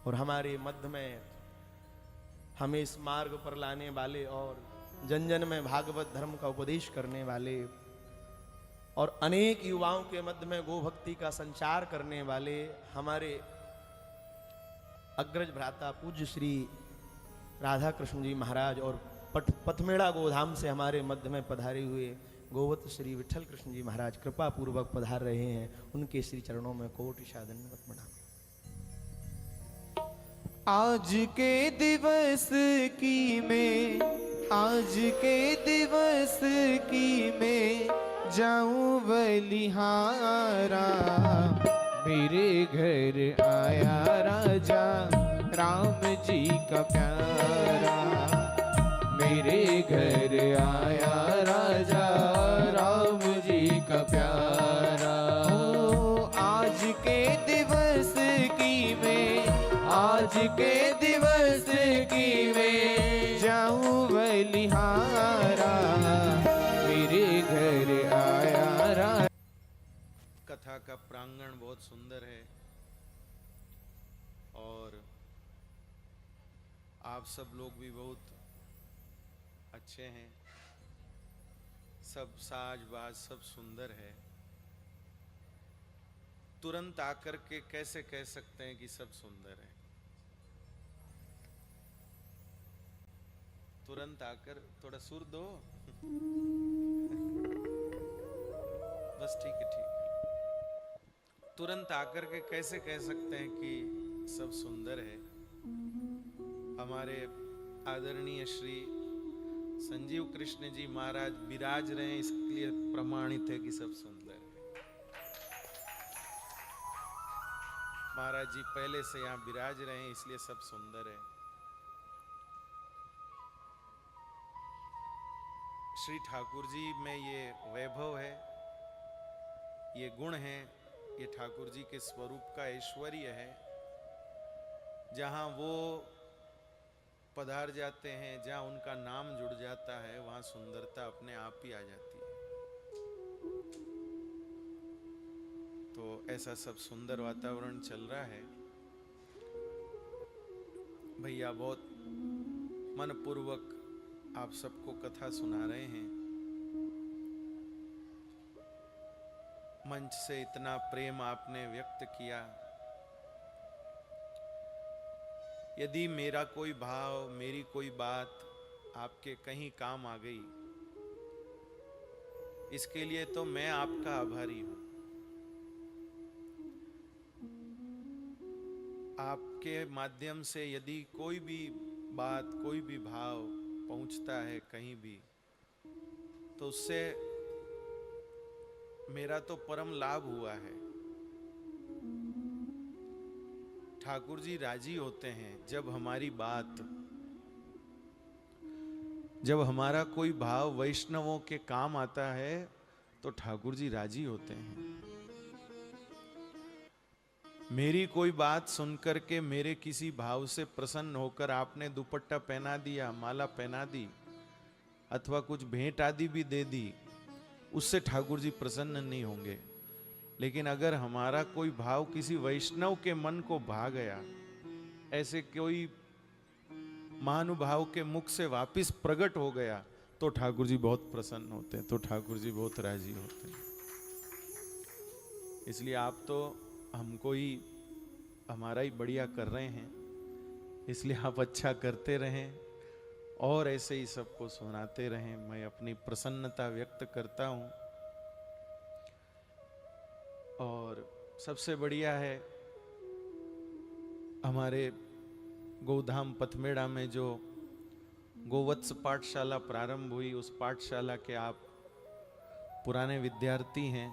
और हमारे मध्य में हमें इस मार्ग पर लाने वाले और जन जन में भागवत धर्म का उपदेश करने वाले और अनेक युवाओं के मध्य में गो भक्ति का संचार करने वाले हमारे अग्रज भ्राता पूज्य श्री राधा कृष्ण जी महाराज और पथमेड़ा गोधाम से हमारे मध्य में पधारे हुए गोवत श्री विठल कृष्ण जी महाराज कृपा पूर्वक पधार रहे हैं। उनके श्री चरणों में कोटि सादंडवत प्रणाम। आज के दिवस की मैं, आज के दिवस की मैं जाऊं बलिहारा। मेरे घर आया राजा राम जी का प्यारा। मेरे घर आया राजा राम जी का प्यारा। ओ आज के दिवस की मैं, आज के दिवस की मैं जाऊं बलिहारा। मेरे घर आया राजा। कथा का प्रांगण बहुत सुंदर है और आप सब लोग भी बहुत अच्छे हैं। सब साज बाज सब सुंदर है। तुरंत आकर के कैसे कह सकते हैं कि सब सुंदर है? तुरंत आकर थोड़ा सुर दो बस ठीक है, ठीक है। तुरंत आकर के कैसे कह सकते हैं कि सब सुंदर है? हमारे आदरणीय श्री संजीव कृष्ण जी महाराज विराज रहे हैं, इसके लिए प्रमाणित है कि सब सुंदर है। महाराज जी पहले से यहाँ विराज रहे हैं, इसलिए सब सुंदर है। श्री ठाकुर जी में ये वैभव है, ये गुण है, ये ठाकुर जी के स्वरूप का ऐश्वर्य है। जहाँ वो पधार जाते हैं, जहाँ उनका नाम जुड़ जाता है, वहाँ सुंदरता अपने आप ही आ जाती है। तो ऐसा सब सुंदर वातावरण चल रहा है। भैया बहुत मनपूर्वक आप सबको कथा सुना रहे हैं। मंच से इतना प्रेम आपने व्यक्त किया। यदि मेरा कोई भाव, मेरी कोई बात आपके कहीं काम आ गई, इसके लिए तो मैं आपका आभारी हूं। आपके माध्यम से यदि कोई भी बात, कोई भी भाव पहुंचता है कहीं भी, तो उससे मेरा तो परम लाभ हुआ है। ठाकुर जी राजी होते हैं जब हमारी बात, जब हमारा कोई भाव वैष्णवों के काम आता है, तो ठाकुर जी राजी होते हैं। मेरी कोई बात सुनकर के मेरे किसी भाव से प्रसन्न होकर आपने दुपट्टा पहना दिया, माला पहना दी, अथवा कुछ भेंट आदि भी दे दी, उससे ठाकुर जी प्रसन्न नहीं होंगे। लेकिन अगर हमारा कोई भाव किसी वैष्णव के मन को भा गया, ऐसे कोई महानुभाव के मुख से वापिस प्रकट हो गया, तो ठाकुर जी बहुत प्रसन्न होते हैं, तो ठाकुर जी बहुत राजी होते हैं। इसलिए आप तो हमको ही, हमारा ही बढ़िया कर रहे हैं, इसलिए आप अच्छा करते रहें और ऐसे ही सबको सुनाते रहें। मैं अपनी प्रसन्नता व्यक्त करता हूँ। और सबसे बढ़िया है, हमारे गोधाम पथमेड़ा में जो गोवत्स पाठशाला प्रारंभ हुई, उस पाठशाला के आप पुराने विद्यार्थी हैं।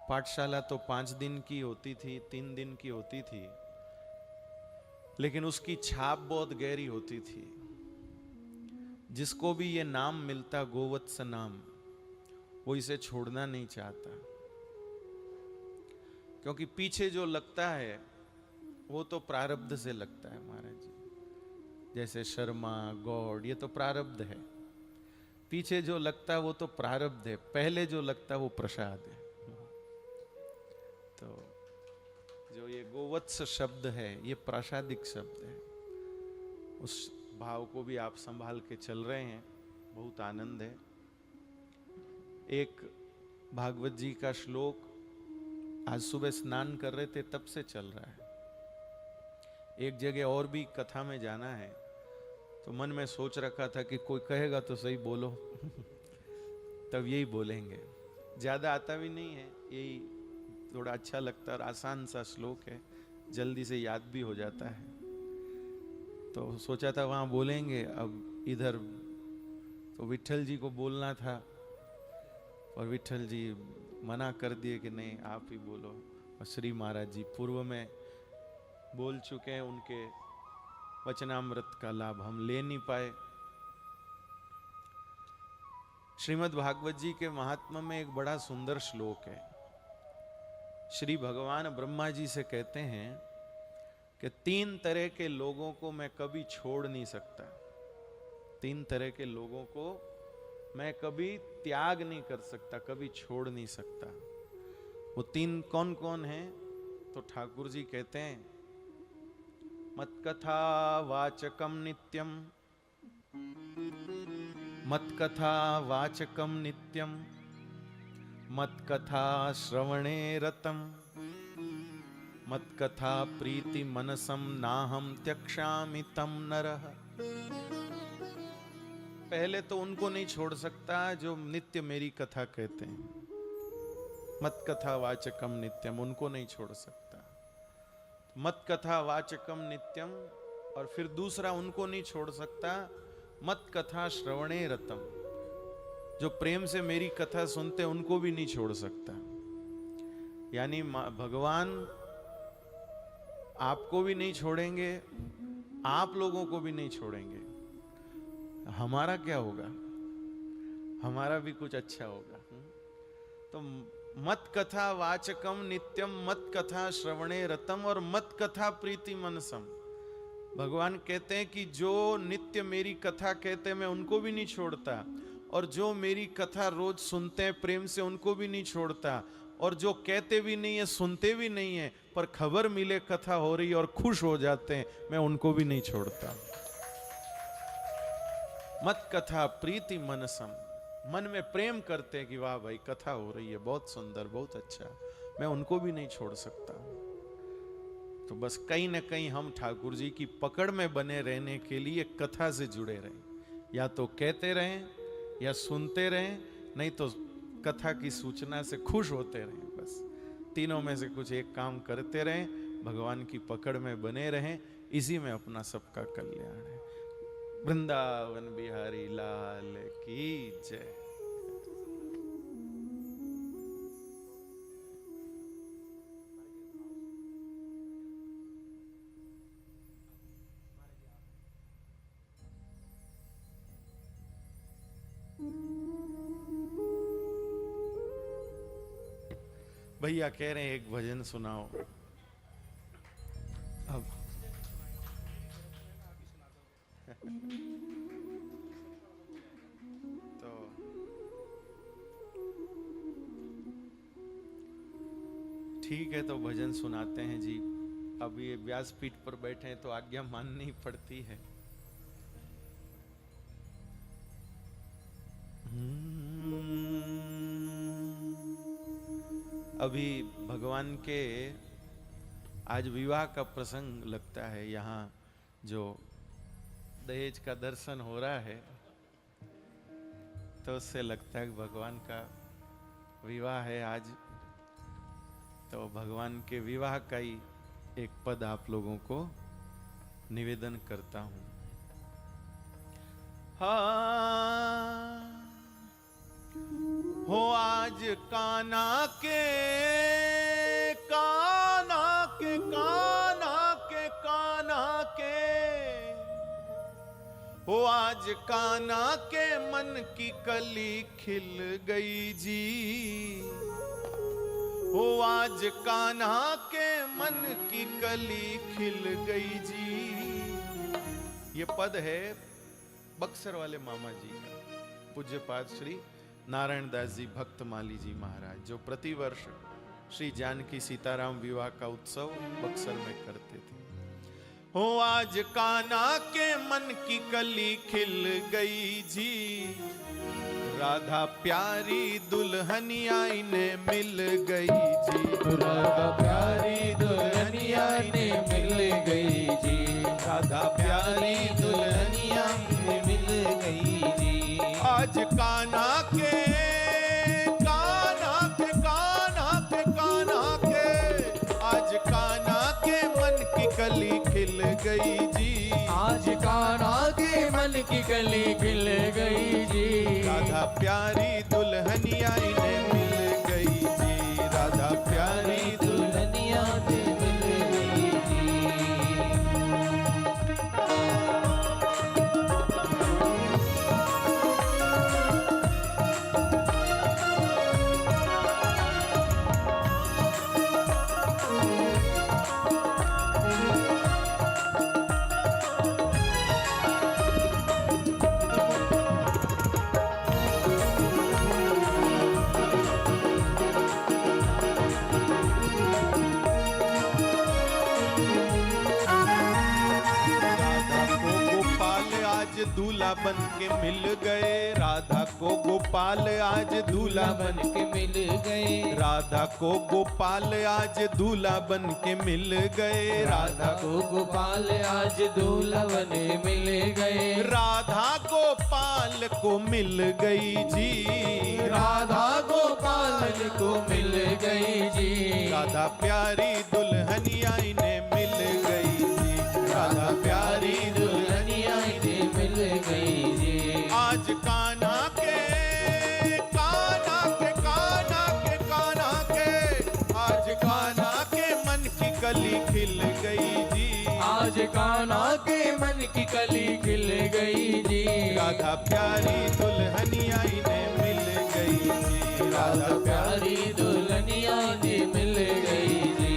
पाठशाला तो 5 दिन की होती थी, 3 दिन की होती थी, लेकिन उसकी छाप बहुत गहरी होती थी। जिसको भी ये नाम मिलता, गोवत्स नाम, वो इसे छोड़ना नहीं चाहता, क्योंकि पीछे जो लगता है वो तो प्रारब्ध से लगता है महाराज जी। जैसे शर्मा, गौड़, ये तो प्रारब्ध है। पीछे जो लगता है वो तो प्रारब्ध है, पहले जो लगता है वो प्रसाद है। तो जो ये गोवत्स शब्द है, ये प्रासादिक शब्द है। उस भाव को भी आप संभाल के चल रहे हैं, बहुत आनंद है। एक भागवत जी का श्लोक आज सुबह स्नान कर रहे थे तब से चल रहा है। एक जगह और भी कथा में जाना है, तो मन में सोच रखा था कि कोई कहेगा तो सही बोलो तब यही बोलेंगे। ज्यादा आता भी नहीं है, यही थोड़ा अच्छा लगता है और आसान सा श्लोक है, जल्दी से याद भी हो जाता है। तो सोचा था वहां बोलेंगे, अब इधर तो विट्ठल जी को बोलना था और विट्ठल जी मना कर दिए कि नहीं आप ही बोलो। और श्री महाराज जी पूर्व में बोल चुके हैं, उनके वचनामृत का लाभ हम ले नहीं पाए। श्रीमद् भागवत जी के महात्म्य में एक बड़ा सुंदर श्लोक है। श्री भगवान ब्रह्मा जी से कहते हैं कि 3 तरह के लोगों को मैं कभी छोड़ नहीं सकता, 3 तरह के लोगों को मैं कभी त्याग नहीं कर सकता, कभी छोड़ नहीं सकता। वो 3 कौन कौन हैं? तो ठाकुर जी कहते हैं, मत्कथा वाचकम नित्यम, मत्कथा वाचकम नित्यम, मत्कथा श्रवणे रतम, मत्कथा प्रीति मनसम नाहम त्यक्षामि तम नरः। पहले तो उनको नहीं छोड़ सकता जो नित्य मेरी कथा कहते हैं, मत कथा वाचकम नित्यम, उनको नहीं छोड़ सकता। मत कथा वाचकम नित्यम, और फिर दूसरा उनको नहीं छोड़ सकता, मत कथा श्रवणे रतम, जो प्रेम से मेरी कथा सुनते उनको भी नहीं छोड़ सकता। यानी भगवान आपको भी नहीं छोड़ेंगे, आप लोगों को भी नहीं छोड़ेंगे। हमारा क्या होगा? हमारा भी कुछ अच्छा होगा। तो मत कथा वाचकम नित्यम, मत कथा श्रवणे रतम और मत कथा प्रीति मनसम। भगवान कहते हैं कि जो नित्य मेरी कथा कहते हैं मैं उनको भी नहीं छोड़ता, और जो मेरी कथा रोज सुनते हैं प्रेम से उनको भी नहीं छोड़ता, और जो कहते भी नहीं है सुनते भी नहीं है पर खबर मिले कथा हो रही और खुश हो जाते हैं, मैं उनको भी नहीं छोड़ता। मत कथा प्रीति मनसम, मन में प्रेम करते हैं कि वाह भाई कथा हो रही है, बहुत सुंदर, बहुत अच्छा, मैं उनको भी नहीं छोड़ सकता। तो बस कहीं ना कहीं हम ठाकुर जी की पकड़ में बने रहने के लिए कथा से जुड़े रहें, या तो कहते रहें या सुनते रहें, नहीं तो कथा की सूचना से खुश होते रहें। बस तीनों में से कुछ एक काम करते रहें, भगवान की पकड़ में बने रहें, इसी में अपना सबका कल्याण है। वृंदावन बिहारी लाल की जय। भैया कह रहे हैं एक भजन सुनाओ। अब तो ठीक है, तो भजन सुनाते हैं जी। अब ये व्यासपीठ पर बैठे हैं तो आज्ञा माननी पड़ती है। अभी भगवान के आज विवाह का प्रसंग लगता है, यहाँ जो दहेज का दर्शन हो रहा है तो उससे लगता है कि भगवान का विवाह है आज। तो भगवान के विवाह का ही एक पद आप लोगों को निवेदन करता हूं। हाँ हो आज काना के काना के काना के काना के, हो आज काना के मन की कली खिल गई जी, हो आज कान्हा के मन की कली खिल गई जी। ये पद है बक्सर वाले मामा जी का, पूज्यपाद श्री नारायण दास जी भक्तमाली जी महाराज, जो प्रतिवर्ष श्री जानकी सीताराम विवाह का उत्सव बक्सर में करते थे। हो आज कान्हा के मन की कली खिल गई जी, राधा प्यारी दुल्हनिया ने मिल गई जी, राधा प्यारी दुल्हनिया ने मिल गई जी, राधा प्यारी दुल्हनिया ने मिल गई जी। आज कान्हा के आज कान्हा के मन की कली खिल गई जी, आज कान्हा के मन की कली खिल गई जी, राधा प्यारी दुल्हनिया ने मिल गई जी, राधा प्यारी दुल्हनिया ने मिल गई जी। दूल्हा बन के मिल गए, राधा को गोपाल आज दूल्हा बन के मिल गए, राधा को गोपाल आज दूल्हा बन के मिल गए, राधा को गोपाल आज दूल्हा बन मिल गए, राधा गोपाल को मिल गई जी, राधा गोपाल को मिल गई जी, राधा प्यारी दुल्हनिया ने मिल गई जी, राधा प्यारी दुल्हनिया ने मिल गई जी। आज कान्हा के आज कान्हा के मन की कली खिल गई जी, आज कान्हा के मन की कली खिल गई जी, राधा प्यारी दुल्हनिया ने मिल गई जी, राधा प्यारी दुल्हनिया ने मिल गई जी।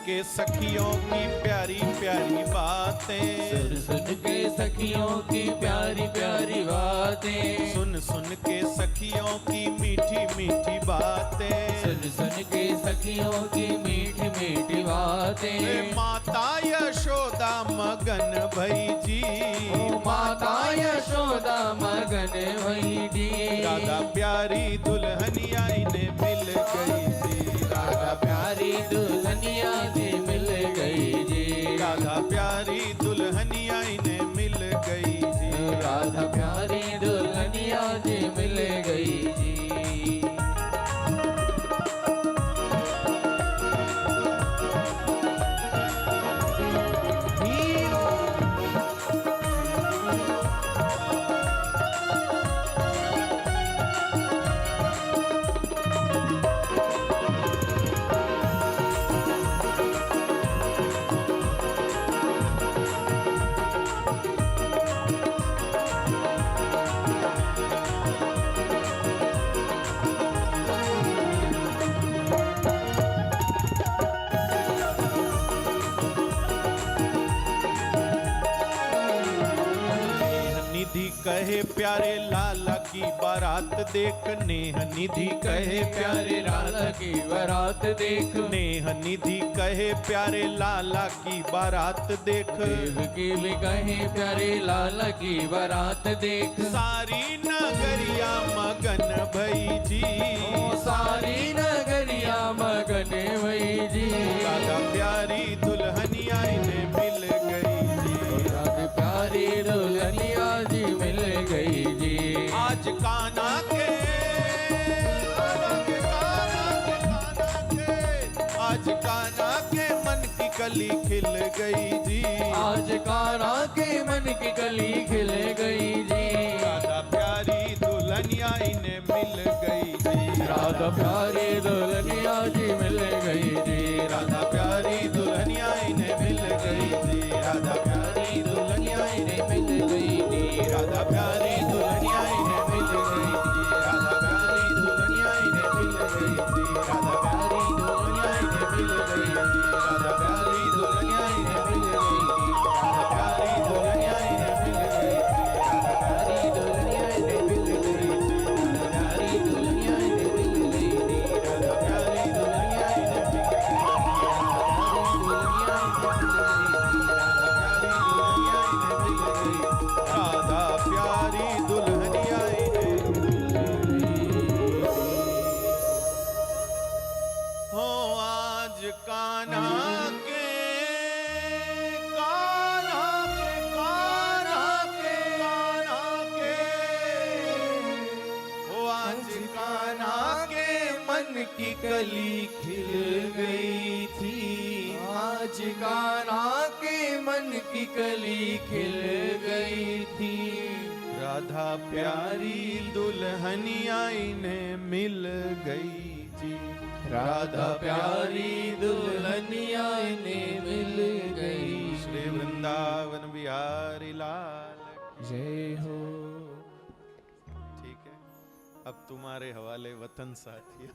के सखियों की प्यारी प्यारी बातें, सुन सुन के सखियों की प्यारी प्यारी बातें, सुन सुन के सखियों की मीठी मीठी बातें, सुन सुन के सखियों की मीठी मीठी बातें, माता यशोदा मगन भई जी, माता यशोदा मगन भई जी, राधा प्यारी दुल्हनिया ने मिल गई जी, राधा प्यारी दुल्हनिया ने मिल गई जी, राधा प्यारी दुल्हनिया ने मिल गई जी, राधा प्यारी दुल्हनिया ने मिल गई जी। कहे प्यारे लाला की बारात देख, नेह निधि कहे प्यारे लाला की बारात देख, नेह निधि कहे प्यारे लाला की बारात देख, देवकी भी कहे प्यारे लाला की बारात देख, सारी नगरिया मगन भई जी, सारी नगरिया मगन भई जी, राधा प्यारी दुल्हनिया ने मिल गई जी, राधा प्यारी दुल्हनिया जी मिल गई जी। आज कान्हा के आज कान्हा के मन की कली खिल गई जी, आज कान्हा के मन की कली खिल गई जी, राधा प्यारी दुल्हनिया ने मिल गई जी, राधा प्यारी दुल्हनिया जी मिल गई जी, राधा प्यारी दुल्हनिया ने मिल गई प्यारी दुल्हनिया इन्हें मिल गई थी, राधा प्यारी दुल्हनिया इन्हें मिल गई थी, राधा प्यारी दुल्हनिया इन्हें मिल गई थी, राधा प्यारी दुल्हनिया इन्हें मिल गई थी, राधा प्यारी दुल्हनिया इन्हें मिल गई थी, राधा प्यारी दुल्हनिया इन्हें मिल गई थी, राधा प्यारी दुल्हनिया इन्हें मिल गई थी, राधा प्यारी दुल्हनिया इन्हें मिल गई थी, राधा प्यारी दुल्हनिया इन्हें हो आज कान्हा के कान्हा के कान्हा के कान्हा के हो आज कान्हा के मन की कली खिल गई थी, आज कान्हा के मन की कली खिल गई थी, राधा प्यारी दुल्हनिया इन्हें मिल गई थी, राधा प्यारी दुल्हनिया इन्हें मिल गई। श्री वृंदावन बिहारी लाल जय हो। ठीक है, अब तुम्हारे हवाले वतन साथियों।